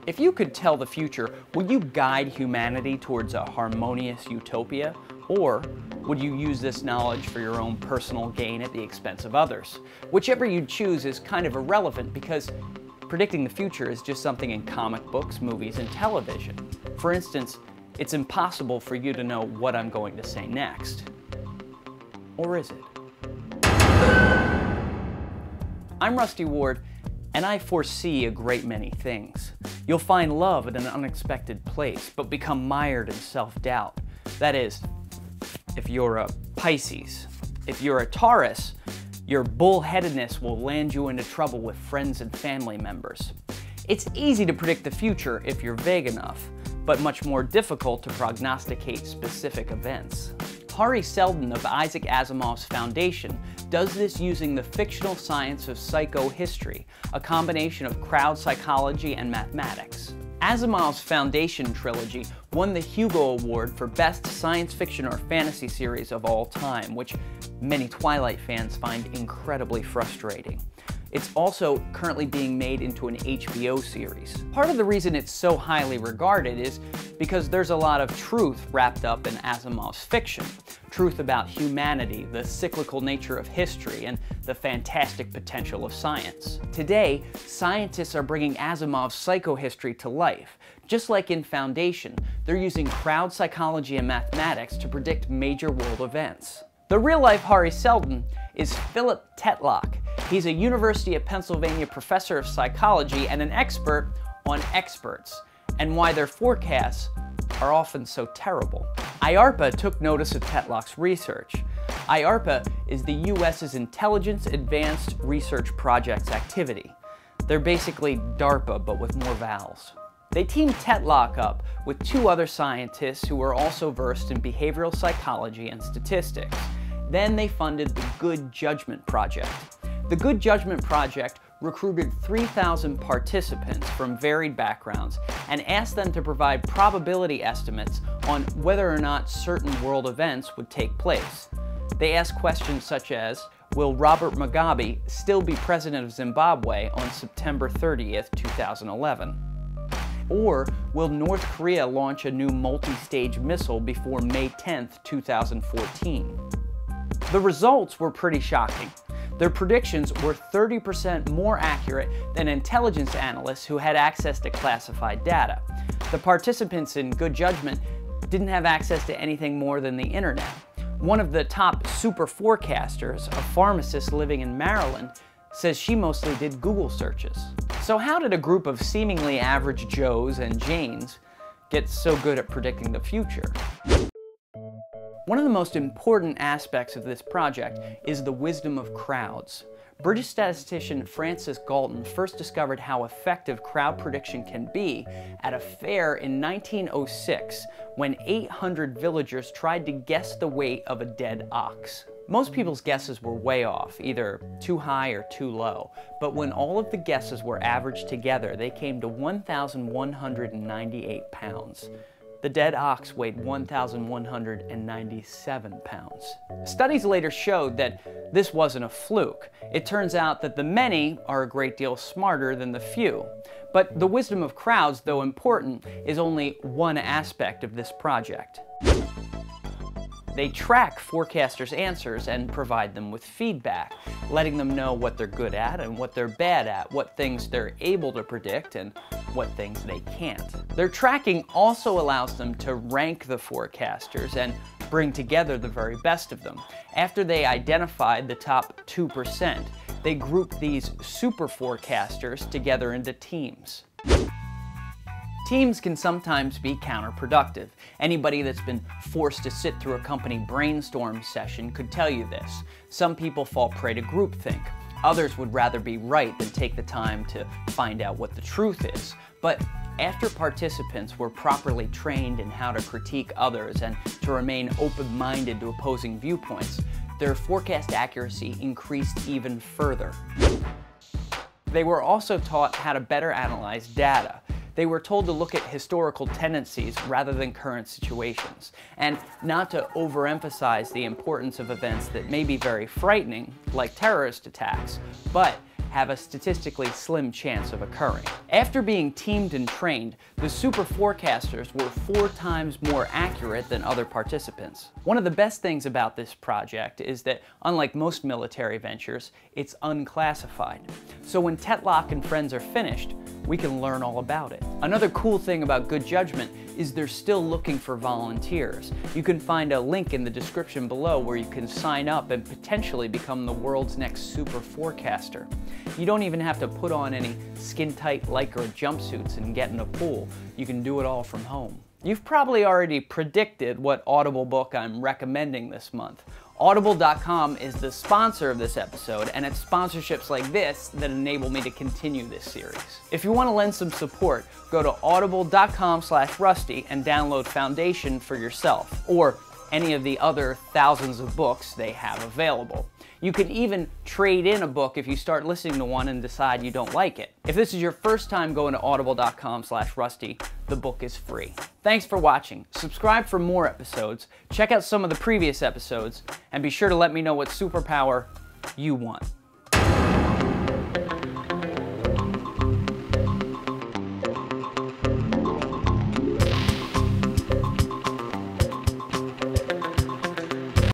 If you could tell the future, would you guide humanity towards a harmonious utopia? Or would you use this knowledge for your own personal gain at the expense of others? Whichever you choose is kind of irrelevant because predicting the future is just something in comic books, movies, and television. For instance, it's impossible for you to know what I'm going to say next. Or is it? I'm Rusty Ward, and I foresee a great many things. You'll find love at an unexpected place, but become mired in self-doubt. That is, if you're a Pisces. If you're a Taurus, your bullheadedness will land you into trouble with friends and family members. It's easy to predict the future if you're vague enough, but much more difficult to prognosticate specific events. Hari Seldon of Isaac Asimov's Foundation does this using the fictional science of psychohistory, a combination of crowd psychology and mathematics. Asimov's Foundation trilogy won the Hugo Award for Best Science Fiction or Fantasy Series of all time, which many Twilight fans find incredibly frustrating. It's also currently being made into an HBO series. Part of the reason it's so highly regarded is because there's a lot of truth wrapped up in Asimov's fiction. Truth about humanity, the cyclical nature of history, and the fantastic potential of science. Today, scientists are bringing Asimov's psychohistory to life. Just like in Foundation, they're using crowd psychology and mathematics to predict major world events. The real-life Hari Seldon is Philip Tetlock. He's a University of Pennsylvania professor of psychology and an expert on experts, and why their forecasts are often so terrible. IARPA took notice of Tetlock's research. IARPA is the US's Intelligence Advanced Research Projects activity. They're basically DARPA, but with more vowels. They teamed Tetlock up with two other scientists who were also versed in behavioral psychology and statistics. Then they funded the Good Judgment Project. The Good Judgment Project recruited 3,000 participants from varied backgrounds and asked them to provide probability estimates on whether or not certain world events would take place. They asked questions such as, will Robert Mugabe still be president of Zimbabwe on September 30th, 2011? Or will North Korea launch a new multi-stage missile before May 10th, 2014? The results were pretty shocking. Their predictions were 30% more accurate than intelligence analysts who had access to classified data. The participants in Good Judgment didn't have access to anything more than the internet. One of the top super forecasters, a pharmacist living in Maryland, says she mostly did Google searches. So how did a group of seemingly average Joes and Janes get so good at predicting the future? One of the most important aspects of this project is the wisdom of crowds. British statistician Francis Galton first discovered how effective crowd prediction can be at a fair in 1906 when 800 villagers tried to guess the weight of a dead ox. Most people's guesses were way off, either too high or too low, but when all of the guesses were averaged together, they came to 1,198 pounds. The dead ox weighed 1,197 pounds. Studies later showed that this wasn't a fluke. It turns out that the many are a great deal smarter than the few. But the wisdom of crowds, though important, is only one aspect of this project. They track forecasters' answers and provide them with feedback, letting them know what they're good at and what they're bad at, what things they're able to predict and what things they can't. Their tracking also allows them to rank the forecasters and bring together the very best of them. After they identified the top 2%, they grouped these super forecasters together into teams. Teams can sometimes be counterproductive. Anybody that's been forced to sit through a company brainstorm session could tell you this. Some people fall prey to groupthink. Others would rather be right than take the time to find out what the truth is. But after participants were properly trained in how to critique others and to remain open-minded to opposing viewpoints, their forecast accuracy increased even further. They were also taught how to better analyze data. They were told to look at historical tendencies rather than current situations, and not to overemphasize the importance of events that may be very frightening, like terrorist attacks, but have a statistically slim chance of occurring. After being teamed and trained, the super forecasters were 4 times more accurate than other participants. One of the best things about this project is that, unlike most military ventures, it's unclassified. So when Tetlock and friends are finished, we can learn all about it. Another cool thing about Good Judgment is they're still looking for volunteers. You can find a link in the description below where you can sign up and potentially become the world's next super forecaster. You don't even have to put on any skin-tight Lycra jumpsuits and get in a pool. You can do it all from home. You've probably already predicted what Audible book I'm recommending this month. Audible.com is the sponsor of this episode, and it's sponsorships like this that enable me to continue this series. If you want to lend some support, go to audible.com/rusty and download Foundation for yourself, or any of the other thousands of books they have available. You can even trade in a book if you start listening to one and decide you don't like it. If this is your first time going to audible.com/rusty, the book is free. Thanks for watching. Subscribe for more episodes, check out some of the previous episodes, and be sure to let me know what superpower you want.